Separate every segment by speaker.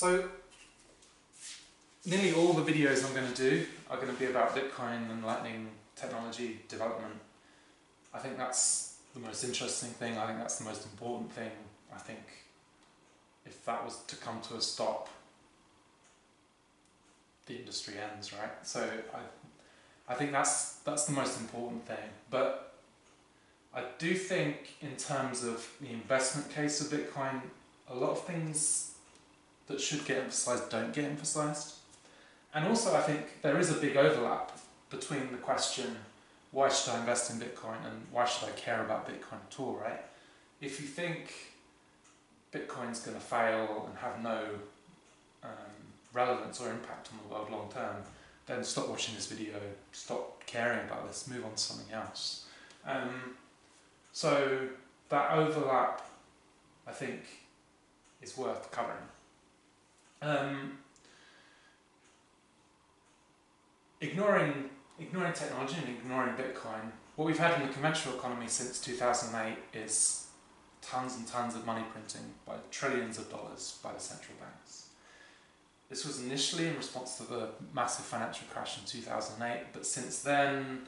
Speaker 1: So nearly all the videos I'm going to do are going to be about Bitcoin and Lightning technology development. I think that's the most interesting thing. I think that's the most important thing. I think if that was to come to a stop, the industry ends, right? So I think that's the most important thing. But I do think in terms of the investment case of Bitcoin, a lot of things that should get emphasized don't get emphasized. And also I think there is a big overlap between the question, why should I invest in Bitcoin, and why should I care about Bitcoin at all, right? If you think Bitcoin's going to fail and have no relevance or impact on the world long term, then stop watching this video, stop caring about this, move on to something else. So that overlap, I think, is worth covering. Ignoring technology and ignoring Bitcoin, what we've had in the conventional economy since 2008 is tons and tons of money printing by trillions of dollars by the central banks. This was initially in response to the massive financial crash in 2008, but since then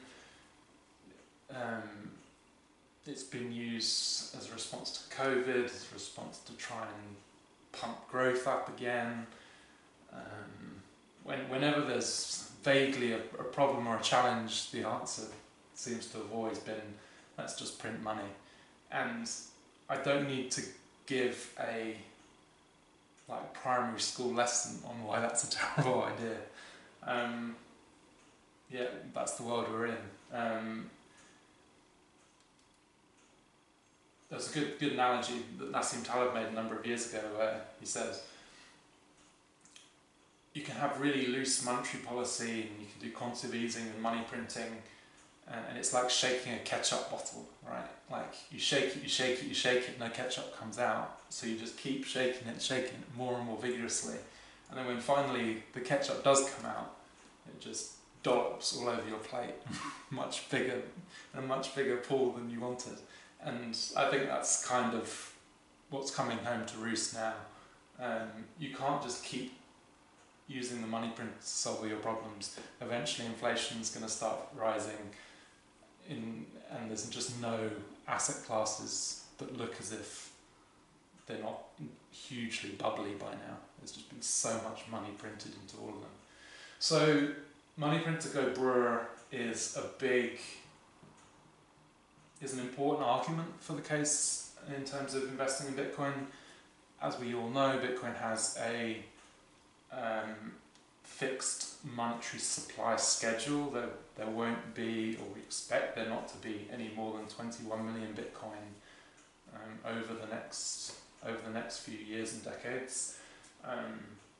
Speaker 1: it's been used as a response to COVID, as a response to try and pump growth up again. Whenever there's vaguely a problem or a challenge, the answer seems to have always been, let's just print money. And I don't need to give a primary school lesson on why that's a terrible idea. Yeah, that's the world we're in. There's a good analogy that Nassim Taleb made a number of years ago where he says, you can have really loose monetary policy and you can do quantitative easing and money printing, and it's like shaking a ketchup bottle, right? Like you shake it, you shake it, you shake it, no ketchup comes out. So you just keep shaking it more and more vigorously. And then when finally the ketchup does come out, it just dollops all over your plate, much bigger pool than you wanted. And I think that's kind of what's coming home to roost now. You can't just keep using the money print to solve all your problems. Eventually inflation is going to start rising, and there's just no asset classes that look as if they're not hugely bubbly by now. There's just been so much money printed into all of them. So money print to go brewer is an important argument for the case in terms of investing in Bitcoin. As we all know, Bitcoin has a fixed monetary supply schedule. There won't be, or we expect there not to be, any more than 21 million Bitcoin over the next few years and decades.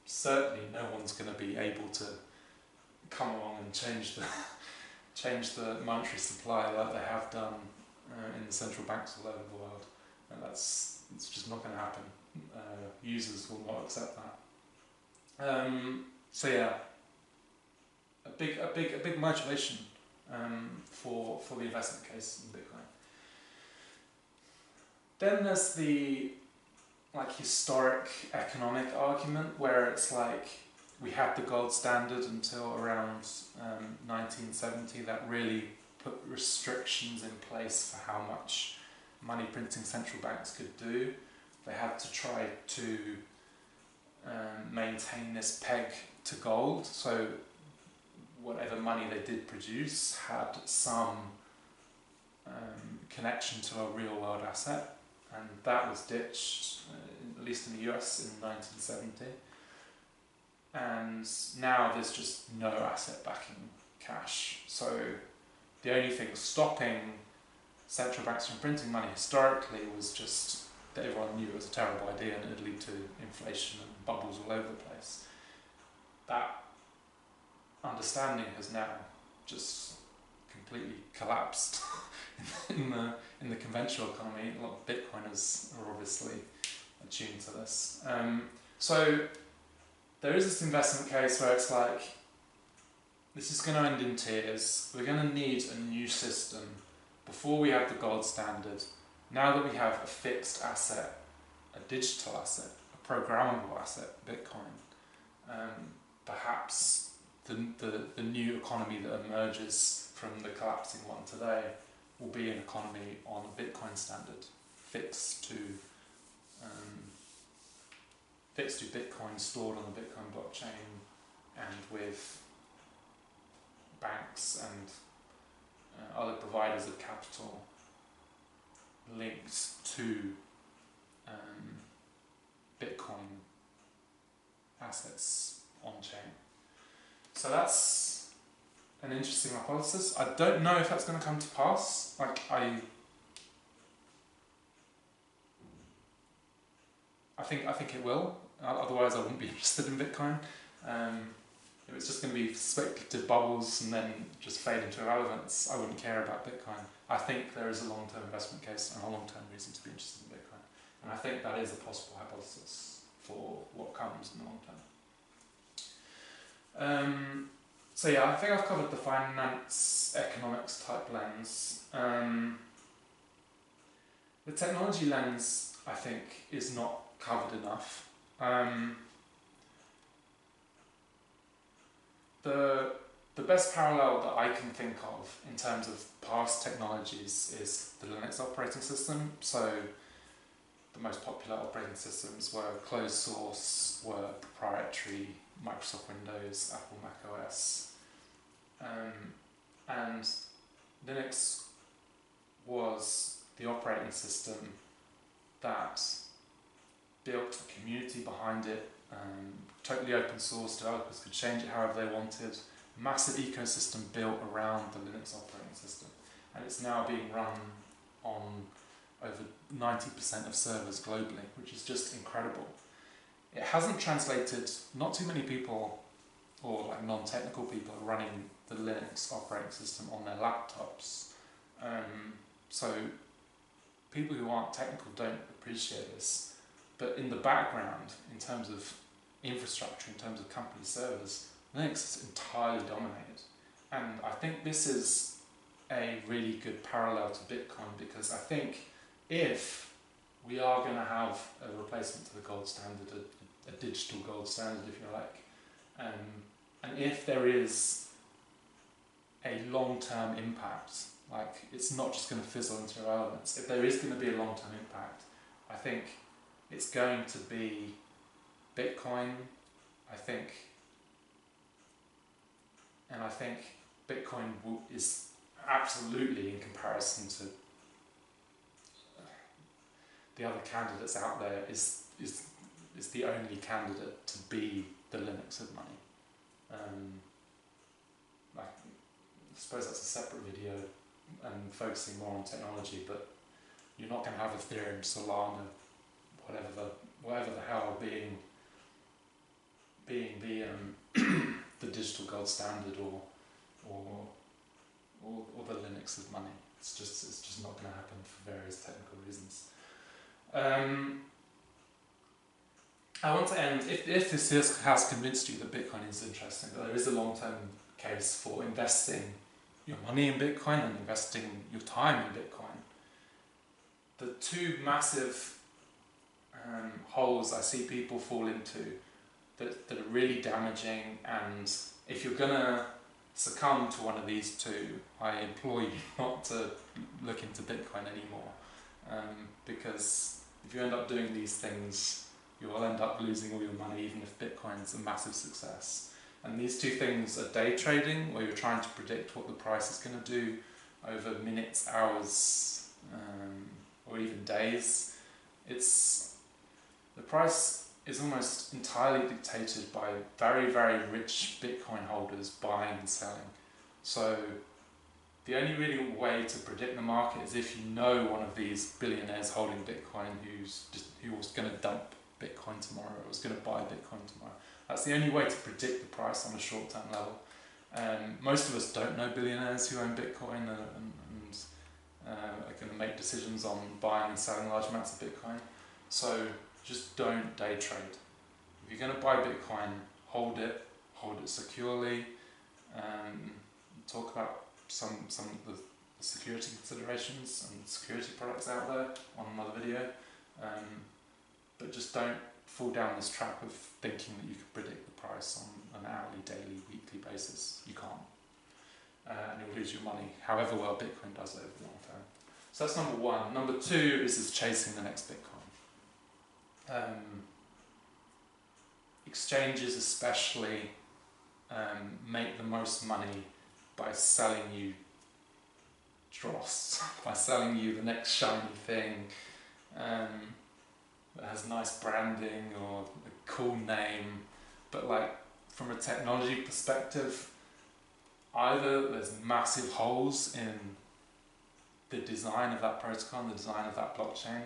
Speaker 1: Certainly no one's going to be able to come along and change the monetary supply like they have done in the central banks all over the world, and it's just not going to happen. Users will not accept that. So yeah, a big motivation for the investment case in Bitcoin. Then there's the historic economic argument where it's like we had the gold standard until around 1970 that really put restrictions in place for how much money printing central banks could do. They had to try to maintain this peg to gold, so whatever money they did produce had some connection to a real world asset, and that was ditched, at least in the US, in 1970. And now there's just no asset backing cash. So the only thing stopping central banks from printing money historically was just that everyone knew it was a terrible idea and it would lead to inflation and bubbles all over the place. That understanding has now just completely collapsed in the conventional economy. A lot of Bitcoiners are obviously attuned to this. So there is this investment case where it's like, this is going to end in tears. We're going to need a new system before we have the gold standard. Now that we have a fixed asset, a digital asset, a programmable asset, Bitcoin, perhaps the new economy that emerges from the collapsing one today will be an economy on a Bitcoin standard, fixed to Bitcoin, stored on the Bitcoin blockchain, and with banks and other providers of capital linked to Bitcoin assets on chain. So that's an interesting hypothesis. I don't know if that's going to come to pass. Like I think it will. Otherwise, I wouldn't be interested in Bitcoin. If it's just going to be speculative bubbles and then just fade into irrelevance, I wouldn't care about Bitcoin. I think there is a long-term investment case and a long-term reason to be interested in Bitcoin. And I think that is a possible hypothesis for what comes in the long term. So yeah, I think I've covered the finance, economics type lens. The technology lens, I think, is not covered enough. The best parallel that I can think of in terms of past technologies is the Linux operating system. So the most popular operating systems were closed source, were proprietary, Microsoft Windows, Apple Mac OS. And Linux was the operating system that built a community behind it, totally open source, developers could change it however they wanted, massive ecosystem built around the Linux operating system. And it's now being run on over 90% of servers globally, which is just incredible. It hasn't translated, not too many people, or like non-technical people, are running the Linux operating system on their laptops. So people who aren't technical don't appreciate this. But in the background, in terms of infrastructure, in terms of company servers, Linux is entirely dominated. And I think this is a really good parallel to Bitcoin, because I think if we are going to have a replacement to the gold standard, a digital gold standard if you like, and if there is a long-term impact, like it's not just going to fizzle into irrelevance, if there is going to be a long-term impact, I think it's going to be Bitcoin, I think Bitcoin is absolutely, in comparison to the other candidates out there, is the only candidate to be the Linux of money. I suppose that's a separate video and focusing more on technology, but you're not going to have Ethereum, Solana, whatever the hell being the digital gold standard or the Linux of money. It's just not going to happen for various technical reasons. I want to end, if this has convinced you that Bitcoin is interesting, that there is a long-term case for investing your money in Bitcoin and investing your time in Bitcoin, the two massive holes I see people fall into that are really damaging, and if you're going to succumb to one of these two, I implore you not to look into Bitcoin anymore, because if you end up doing these things, you will end up losing all your money, even if Bitcoin's a massive success. And these two things are day trading, where you're trying to predict what the price is going to do over minutes, hours, or even days. The price is almost entirely dictated by very, very rich Bitcoin holders buying and selling. So the only really way to predict the market is if you know one of these billionaires holding Bitcoin who was going to dump Bitcoin tomorrow, or was going to buy Bitcoin tomorrow. That's the only way to predict the price on a short-term level. Most of us don't know billionaires who own Bitcoin and are going to make decisions on buying and selling large amounts of Bitcoin. So just don't day trade. If you're going to buy Bitcoin, hold it securely. Talk about some of the security considerations and security products out there on another video. But just don't fall down this trap of thinking that you can predict the price on an hourly, daily, weekly basis. You can't. And you'll lose your money, however well Bitcoin does over the long term. So that's number one. Number two is chasing the next Bitcoin. Exchanges especially make the most money by selling you dross, by selling you the next shiny thing that has nice branding or a cool name, but like from a technology perspective, either there's massive holes in the design of that protocol and the design of that blockchain,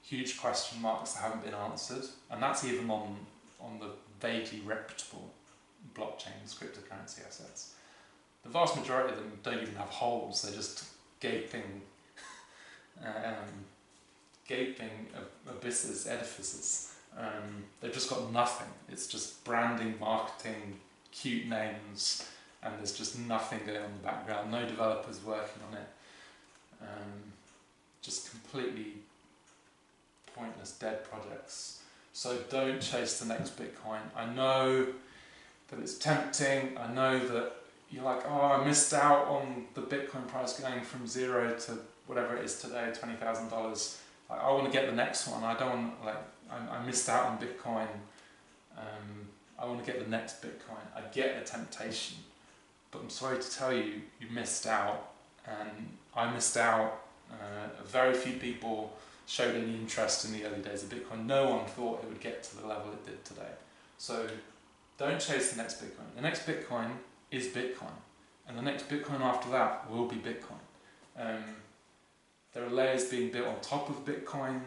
Speaker 1: huge question marks that haven't been answered, and that's even on the vaguely reputable blockchains, cryptocurrency assets. The vast majority of them don't even have holes, they're just gaping abysses, edifices. They've just got nothing. It's just branding, marketing, cute names, and there's just nothing going on in the background, no developers working on it. Just completely pointless, dead projects. So don't chase the next Bitcoin. I know that it's tempting, I know that you're like, oh, I missed out on the Bitcoin price going from 0 to whatever it is today, $20,000. Like, I want to get the next one. I don't want, like, I missed out on Bitcoin. I want to get the next Bitcoin. I get the temptation, but I'm sorry to tell you, you missed out, and I missed out. Very few people showed any interest in the early days of Bitcoin. No one thought it would get to the level it did today. So don't chase the next Bitcoin. The next Bitcoin is Bitcoin, and the next Bitcoin after that will be Bitcoin. There are layers being built on top of Bitcoin.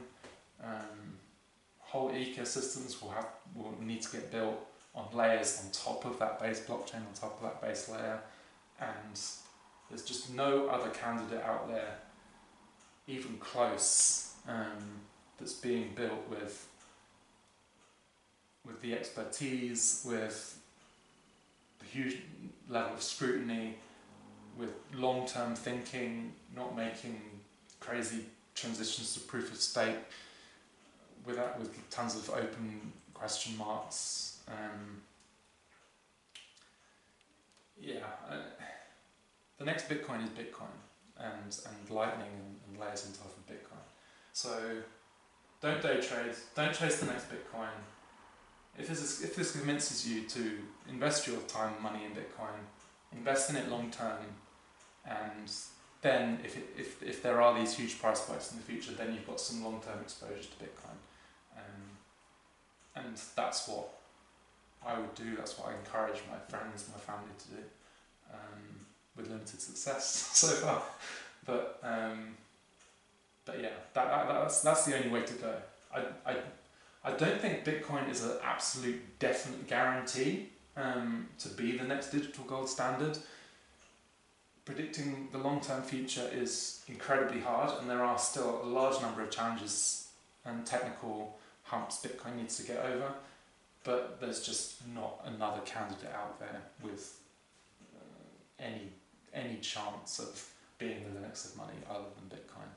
Speaker 1: Whole ecosystems will need to get built on layers on top of that base blockchain, on top of that base layer, and there's just no other candidate out there, even close, that's being built with the expertise, with the huge level of scrutiny, with long-term thinking, not making crazy transitions to proof of stake, with tons of open question marks. The next Bitcoin is Bitcoin, and Lightning and layers on top of Bitcoin. So don't day trade, don't chase the next Bitcoin. If this convinces you to invest your time and money in Bitcoin, invest in it long term, and then if there are these huge price spikes in the future, then you've got some long term exposure to Bitcoin. And that's what I would do, that's what I encourage my friends, my family to do, with limited success so far. But yeah, that's the only way to go. I don't think Bitcoin is an absolute definite guarantee to be the next digital gold standard. Predicting the long-term future is incredibly hard, and there are still a large number of challenges and technical humps Bitcoin needs to get over, but there's just not another candidate out there with any chance of being the Linux of money other than Bitcoin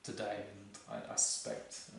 Speaker 1: today, and I suspect